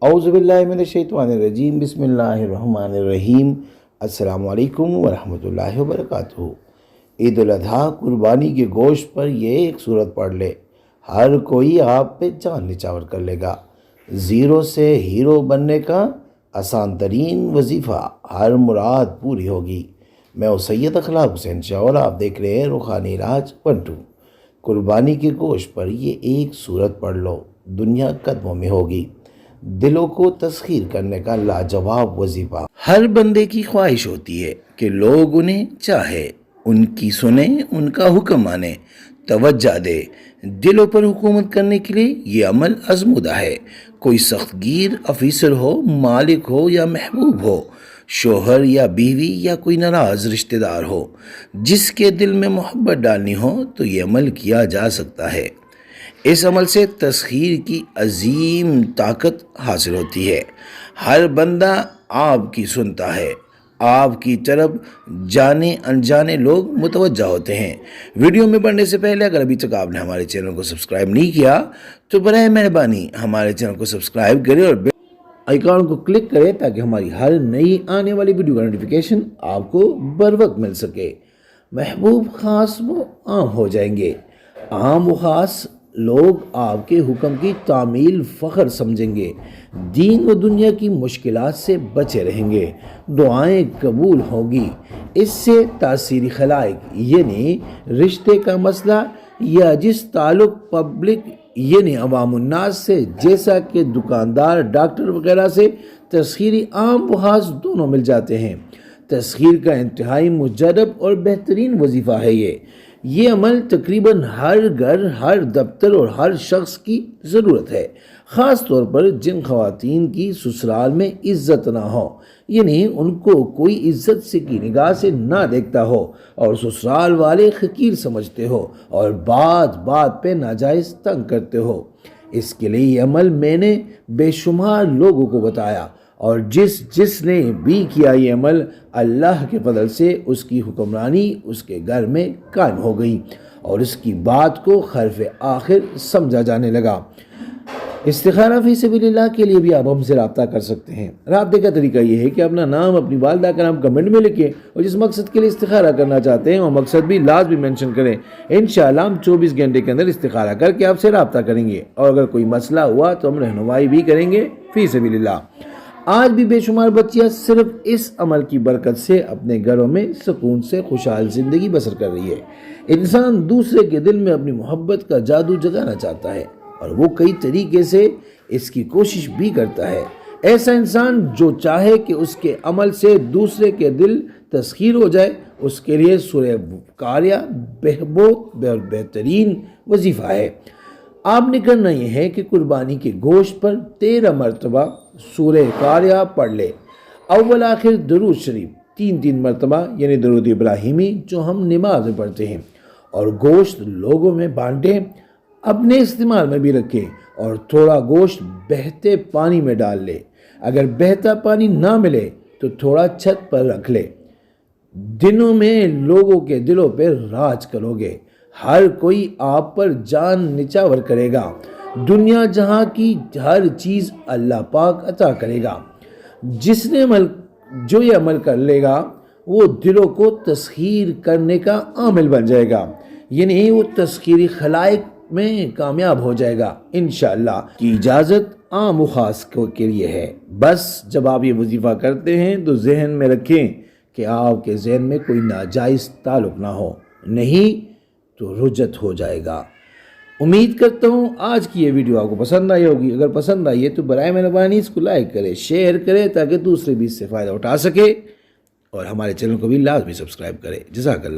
औज़ु बिल्लाहि मिनश्शैतानिर्रजीम बिस्मिल्लाहिर्रहमानिर्रहीम। अस्सलामु अलैकुम वरहमतुल्लाहि वबरकातुहू। ईद उल अज़हा कुर्बानी के गोश्त पर ये एक सूरत पढ़ ले, हर कोई आप पे जान निछावर कर लेगा। ज़ीरो से हीरो बनने का आसान तरीन वजीफ़ा, हर मुराद पूरी होगी। मैं हूँ सैयद अखलाक हुसैन शाह और आप देख रहे हैं रूहानी राज 1-2। कुर्बानी के गोश्त पर ये एक सूरत पढ़ लो, दुनिया कदमों में होगी। दिलों को तस्खीर करने का लाजवाब वजीफा। हर बंदे की ख्वाहिश होती है कि लोग उन्हें चाहे, उनकी सुने, उनका हुक्म माने, तवज्जो दे। दिलों पर हुकूमत करने के लिए ये अमल आजमूदा है। कोई सख्तगीर अफीसर हो, मालिक हो या महबूब हो, शोहर या बीवी या कोई नाराज रिश्तेदार हो, जिसके दिल में मोहब्बत डालनी हो तो ये अमल किया जा सकता है। इस अमल से तस्खीर की अजीम ताकत हासिल होती है। हर बंदा आपकी सुनता है, आपकी तरफ जाने अनजाने लोग मुतवज्जा होते हैं। वीडियो में बढ़ने से पहले अगर अभी तक आपने हमारे चैनल को सब्सक्राइब नहीं किया तो बराए मेहरबानी हमारे चैनल को सब्सक्राइब करें और बेल आइकॉन को क्लिक करें ताकि हमारी हर नई आने वाली वीडियो का नोटिफिकेशन आपको बर वक्त मिल सके। महबूब खास वो आम हो जाएंगे, आम व खास लोग आपके हुक्म की तामील फ़ख्र समझेंगे, दीन व दुनिया की मुश्किलात से बचे रहेंगे, दुआएं कबूल होगी। इससे तासीरी खलाइक यानी रिश्ते का मसला या जिस ताल्लुक़ पब्लिक यानी अवामुन्नास से, जैसा कि दुकानदार, डॉक्टर वगैरह से, तस्खीरी आम व खास दोनों मिल जाते हैं। तस्खीर का इंतहाई मुजरब और बेहतरीन वजीफ़ा है ये अमल तकरीबन हर घर, हर दफ्तर और हर शख्स की ज़रूरत है। ख़ास तौर पर जिन ख़वातीन की ससुराल में इज़्ज़त ना हो, यानी उनको कोई इज़्ज़त से की निगाह से ना देखता हो और ससुराल वाले फ़कीर समझते हो और बात बात पे नाजायज़ तंग करते हो। इसके लिए ये अमल मैंने बेशुमार लोगों को बताया और जिसने भी किया ये अमल, अल्लाह के फजल से उसकी हुक्मरानी उसके घर में कायम हो गई और उसकी बात को हर्फ आखिर समझा जाने लगा। इस्तिखारा फी सबिलिल्लाह के लिए भी आप हमसे रब्ता कर सकते हैं। रब्ते का तरीका ये है कि अपना नाम, अपनी वालदा का नाम कमेंट में लिखें और जिस मकसद के लिए इस्तिखारा करना चाहते हैं वो मकसद भी लाजमी मेंशन करें। इंशाअल्लाह हम 24 घंटे के अंदर इस्तिखारा करके आपसे रब्ता करेंगे और अगर कोई मसला हुआ तो हम रहनुमाई भी करेंगे फी सबिलिल्लाह। आज भी बेशुमार बच्चियां सिर्फ इस अमल की बरकत से अपने घरों में सुकून से खुशहाल जिंदगी बसर कर रही है। इंसान दूसरे के दिल में अपनी मोहब्बत का जादू जगाना चाहता है और वो कई तरीके से इसकी कोशिश भी करता है। ऐसा इंसान जो चाहे कि उसके अमल से दूसरे के दिल तस्खीर हो जाए, उसके लिए सूरह कारिया बेहतरीन वजीफ़ा है। आपने करना यह है कि कुर्बानी के गोश्त पर 13 मरतबा सूरह कारिया पढ़ ले। अव्वल आखिर दरूद शरीफ 3-3 मरतबा यानी दरूद इब्राहिमी जो हम नमाज में पढ़ते हैं, और गोश्त लोगों में बांटें, अपने इस्तेमाल में भी रखें और थोड़ा गोश्त बहते पानी में डाल ले। अगर बहता पानी ना मिले तो थोड़ा छत पर रख ले। दिनों में लोगों के दिलों पर राज करोगे, हर कोई आप पर जान निछावर करेगा, दुनिया जहां की हर चीज़ अल्लाह पाक अता करेगा। जो ये अमल कर लेगा वो दिलों को तस्खीर करने का आमिल बन जाएगा, यानी वो तस्खीरी खलाइक में कामयाब हो जाएगा इंशाअल्लाह। की इजाज़त आम व खास के लिए है। बस जब आप ये वजीफ़ा करते हैं तो जहन में रखें कि आपके जहन में कोई नाजायज़ ताल्लुक़ ना हो, नहीं तो रुजत हो जाएगा। उम्मीद करता हूँ आज की ये वीडियो आपको पसंद आई होगी। अगर पसंद आई है तो बराए मेहरबानी इसको लाइक करें, शेयर करें ताकि दूसरे भी इससे फ़ायदा उठा सके और हमारे चैनल को भी लाजमी सब्सक्राइब करें। जज़ाकल्लाह।